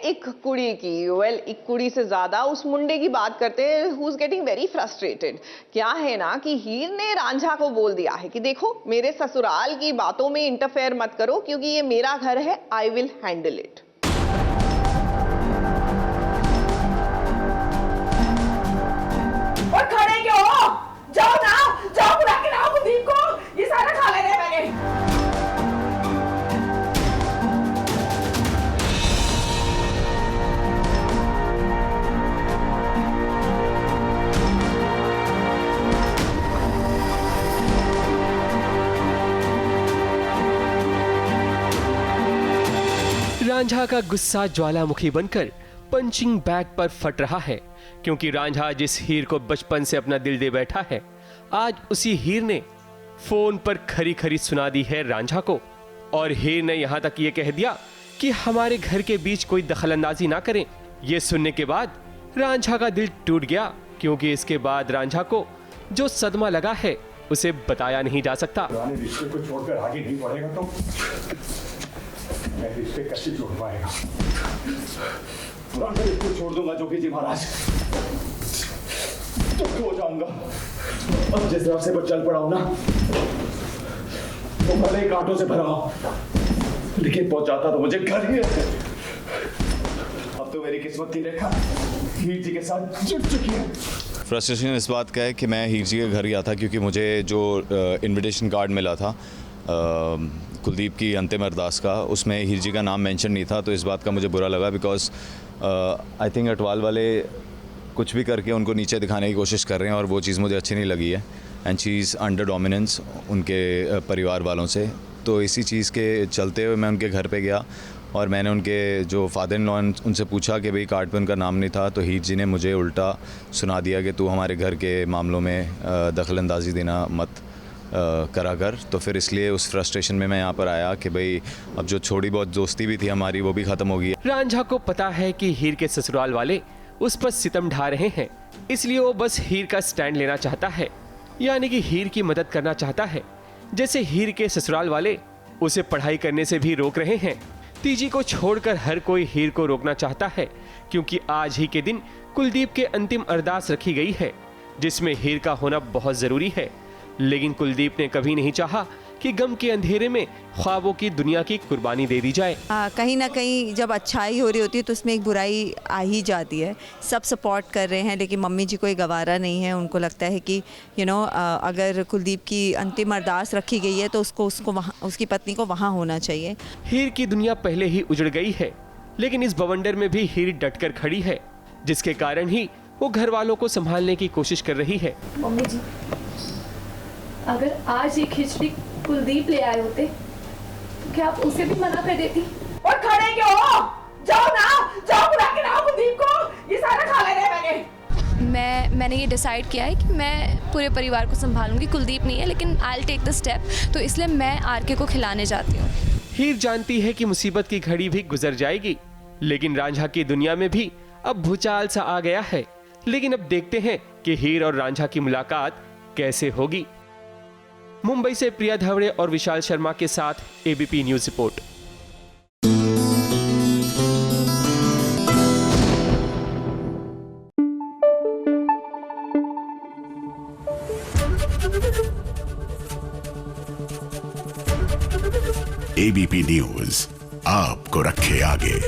एक कुड़ी की, एक कुड़ी से ज्यादा उस मुंडे की बात करते हैं who is getting very frustrated. क्या है ना कि हीर ने रांझा को बोल दिया है कि देखो मेरे ससुराल की बातों में इंटरफेयर मत करो क्योंकि ये मेरा घर है, आई विल हैंडल इट। और खड़े क्यों हो? जाओ ना, जाओ बुला के लाओ कुलदीप को, ये सारा खा लेना है मैंने। रांझा का गुस्सा ज्वालामुखी बनकर पंचिंग बैग पर फट रहा है क्योंकि रांझा जिस हीर को बचपन से अपना दिल दे बैठा है, आज उसी हीर ने फोन पर खरी खरी सुना दी है रांझा को। और हीर ने यहां तक ये कह दिया कि हमारे घर के बीच कोई दखलंदाजी ना करें। ये सुनने के बाद रांझा का दिल टूट गया क्योंकि इसके बाद रांझा को जो सदमा लगा है उसे बताया नहीं जा सकता। रिश्ते को छोड़कर आगे नहीं बढ़ेगा तो मैं रिश्ते कैसे जोड़ पाएगा? पुराने रिश्ते छोड़ दूंगा जोगी जी महाराज, दुख हो जाऊंगा। अब जिस तरह से मैं चल पड़ा हूं ना, वो भले ही कांटों से भरा हो, लेकिन पहुंचाता तो मुझे घर ही है। अब तो मेरी किस्मत की रेखा हीर जी के साथ जुड़ चुकी है। फ्रस्ट्रेशन इस बात का है कि मैं हीर जी के घर गया था क्योंकि मुझे जो इनविटेशन कार्ड मिला था कुलदीप की अंतिम अरदास का, उसमें हीर जी का नाम मेंशन नहीं था। तो इस बात का मुझे बुरा लगा बिकॉज आई थिंक अटवाल वाले कुछ भी करके उनको नीचे दिखाने की कोशिश कर रहे हैं और वो चीज़ मुझे अच्छी नहीं लगी है। And she is under dominance उनके परिवार वालों से। तो इसी चीज़ के चलते हुए मैं उनके घर पे गया और मैंने उनके जो फादर इन लॉ उनसे पूछा कि भाई कार्ड पे उनका नाम नहीं था, तो हीर जी ने मुझे उल्टा सुना दिया कि तू हमारे घर के मामलों में दखलंदाजी देना मत करा कर। तो फिर इसलिए उस फ्रस्ट्रेशन में मैं यहाँ पर आया कि भाई अब जो थोड़ी बहुत दोस्ती भी थी हमारी वो भी ख़त्म हो गई है। रांझा को पता है कि हीर के ससुराल वाले उस पर सितम ढा रहे हैं, इसलिए वो बस हीर का स्टैंड लेना चाहता है, यानी कि हीर की मदद करना चाहता है। जैसे हीर के ससुराल वाले उसे पढ़ाई करने से भी रोक रहे हैं, तीजी को छोड़कर हर कोई हीर को रोकना चाहता है क्योंकि आज ही के दिन कुलदीप के अंतिम अरदास रखी गई है जिसमें हीर का होना बहुत जरूरी है। लेकिन कुलदीप ने कभी नहीं चाहा कि गम के अंधेरे में ख्वाबों की दुनिया की कुर्बानी दे दी जाए। कहीं ना कहीं जब अच्छाई हो रही होती है तो उसमें एक बुराई आ ही जाती है। सब सपोर्ट कर रहे हैं लेकिन मम्मी जी को ये गवारा नहीं है। उनको लगता है कि अगर कुलदीप की अंतिम अरदास रखी गई है तो उसको वहाँ, उसकी पत्नी को वहाँ होना चाहिए। हीर की दुनिया पहले ही उजड़ गई है लेकिन इस बवंडर में भी हीर डटकर खड़ी है जिसके कारण ही वो घर वालों को संभालने की कोशिश कर रही है। मम्मी जी, अगर आज ये खिचड़ी कुलदीप ले आए होते तो क्या आप उसे भी मना कर देती? और खड़े क्यों हो? जाओ ना, जाओ बुला के लाओ कुलदीप को, ये सारा खा लेना है मैंने। मैंने ये डिसाइड किया है कि मैं पूरे परिवार को संभालूंगी। कुलदीप नहीं है लेकिन I will take the step, तो इसलिए मैं आरके को खिलाने जाती हूँ। हीर जानती है कि मुसीबत की घड़ी भी गुजर जाएगी लेकिन रांझा की दुनिया में भी अब भूचाल सा आ गया है। लेकिन अब देखते हैं कि हीर और रांझा की मुलाकात कैसे होगी। मुंबई से प्रिया धावड़े और विशाल शर्मा के साथ ABP news report. ABP news आपको रखे आगे।